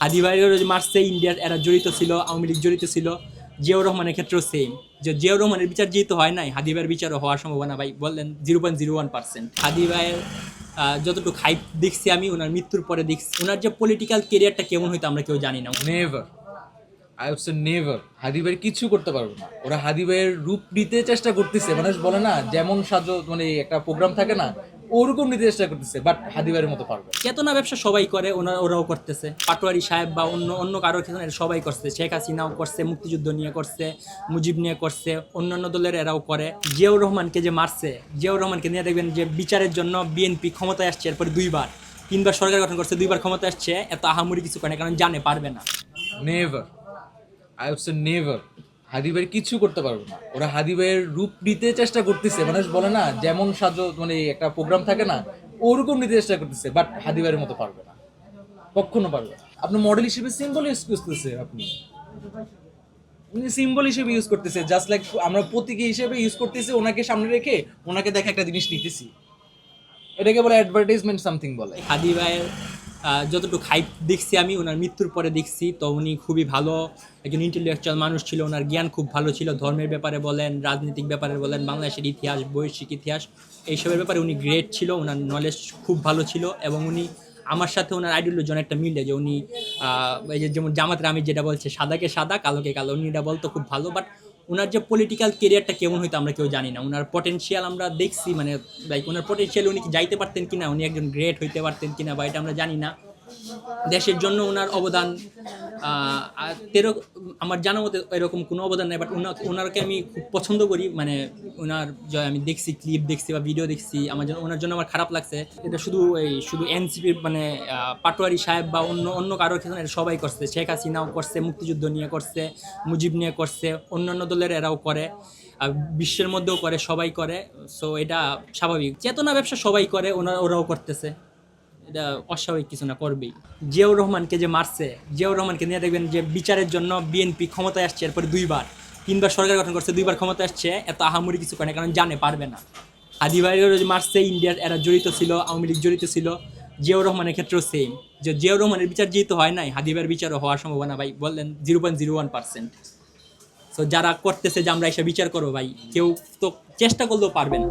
হাদি ভাইয়েরও যে মারছে ইন্ডিয়ার এরা জড়িত ছিল, আওয়ামী লীগ জড়িত ছিল। জিয়াউর রহমানের ক্ষেত্রেও সেম, যে জিয়াউর রহমানের বিচার যেহেতু হয় নাই, হাদি ভাইয়ের বিচারও হওয়ার সম্ভাবনা ভাই বললেন 0.01%। হাদি ভাইয়ের যতটুকু হাইপ দেখছি আমি ওনার মৃত্যুর পরে দেখছি, ওনার যে পলিটিক্যাল কেরিয়ারটা কেমন হইতো আমরা কেউ জানি না। Never, I would say never. Hadi ভাই কিছু করতে পারবে না। ওরা হাদি ভাইয়ের রূপ নিতে চেষ্টা করতেছে, মানুষ বলে না যেমন সাজো, মানে একটা প্রোগ্রাম থাকে না, ওরকম নিতে চেষ্টা করতেছে, বাট হাদি ভাইয়ের মতো পারবে না। চেতনা ব্যবসা সবাই করে, ওরাও করতেছে। পাটোয়ারি সাহেব বা অন্য অন্য কারোর ক্ষেত্রে সবাই করছে, শেখ হাসিনাও করছে, মুক্তিযুদ্ধ নিয়ে করছে, মুজিব নিয়ে করছে, অন্যান্য দলের এরাও করে। জিয়াউর রহমানকে যে মারছে, জিয়াউর রহমানকে নিয়ে দেখবেন যে বিচারের জন্য বিএনপি ক্ষমতায় আসছে, এরপরে তিনবার সরকার গঠন করছে, 2বার ক্ষমতায় আসছে, এত আহামরি কিছু করে না, কারণ জানে পারবে না। Never, I would say never. Hadi ভাই কিছু করতে পারবে না। ওরা হাদি ভাইয়ের রূপ নিতে চেষ্টা করতেছে, মানুষ বলে না যেমন সাজো, মানে একটা প্রোগ্রাম থাকে না, ওরকম নিতে চেষ্টা করতেছে, বাট হাদি ভাইয়ের মতো পারবে না, কখনো পারবে না। আপনি মডেল হিসেবে সিম্বল ইউজ করতেছে, আপনি সিম্বল হিসেবে ইউজ করতেছে, জাস্ট লাইক আমরা প্রতীকী হিসেবে ইউজ করতেছি, ওনাকে সামনে রেখে ওনাকে দেখে একটা জিনিস নিতেছি। এটাকে বলে অ্যাডভার্টাইজমেন্ট সামথিং বলে। হাদি ভাইয়ের যতটুকু হাইপ দেখছি আমি ওনার মৃত্যুর পরে দেখছি, তো উনি খুবই ভালো একজন ইন্টেলেকচুয়াল মানুষ ছিল, ওনার জ্ঞান খুব ভালো ছিল, ধর্মের ব্যাপারে বলেন, রাজনৈতিক ব্যাপারে বলেন, বাংলাদেশের ইতিহাস, বৈশ্বিক ইতিহাস, এইসবের ব্যাপারে উনি গ্রেট ছিল, ওনার নলেজ খুব ভালো ছিল। এবং উনি আমার সাথে ওনার আইডিওলজি অনেকটা মিলে, যে উনি এই যে যেমন জামাতের আমি যেটা বলছে সাদাকে সাদা কালোকে কালো, উনি এটা বলতো খুব ভালো। বাট ওনার যে পলিটিক্যাল কেরিয়ারটা কেমন হইতো আমরা কেউ জানি না। ওনার পটেনশিয়াল আমরা দেখছি, মানে লাইক ওনার পটেনশিয়াল উনি কি যাইতে পারতেন কিনা, উনি একজন গ্রেট হইতে পারতেন কিনা, বা এটা আমরা জানি না। দেশের জন্য ওনার অবদান তেরো আমার জানা মতে এরকম কোনো অবদান নেই, বাট ওনারকে আমি খুব পছন্দ করি। মানে ওনার যে আমি দেখছি, ক্লিপ দেখছি বা ভিডিও দেখছি, আমার জন্য ওনার জন্য আমার খারাপ লাগছে। এটা শুধু এনসিপির মানে পাটোয়ারি সাহেব বা অন্য অন্য কারোর ক্ষেত্রে এটা সবাই করছে, শেখ হাসিনাও করছে, মুক্তিযুদ্ধ নিয়ে করছে, মুজিব নিয়ে করছে, অন্যান্য দলের এরাও করে, বিশ্বের মধ্যেও করে, সবাই করে। সো এটা স্বাভাবিক, চেতনা ব্যবসা সবাই করে, ওরাও করতেছে, এটা অস্বাভাবিক কিছু না, করবেই। জিয়াউর রহমানকে যে মারছে, জিয়াউর রহমানকে নিয়ে দেখবেন যে বিচারের জন্য বিএনপি ক্ষমতায় আসছে, এরপরে তিনবার সরকার গঠন করছে, 2বার ক্ষমতায় আসছে, এত আহামরি কিছু করে না, কারণ জানে পারবে না। হাদি ভাইয়েরও যে মারছে ইন্ডিয়ার এরা জড়িত ছিল, আওয়ামী লীগ জড়িত ছিল। জিয়াউর রহমানের ক্ষেত্রেও সেম, যে জিয়াউর রহমানের বিচার যেহেতু হয় নাই, হাদি ভাইয়ের বিচারও হওয়ার সম্ভাবনা ভাই বললেন 0.01%। সো যারা করতেছে যে আমরা এসে বিচার করবো, ভাই কেউ তো চেষ্টা করলেও পারবে না।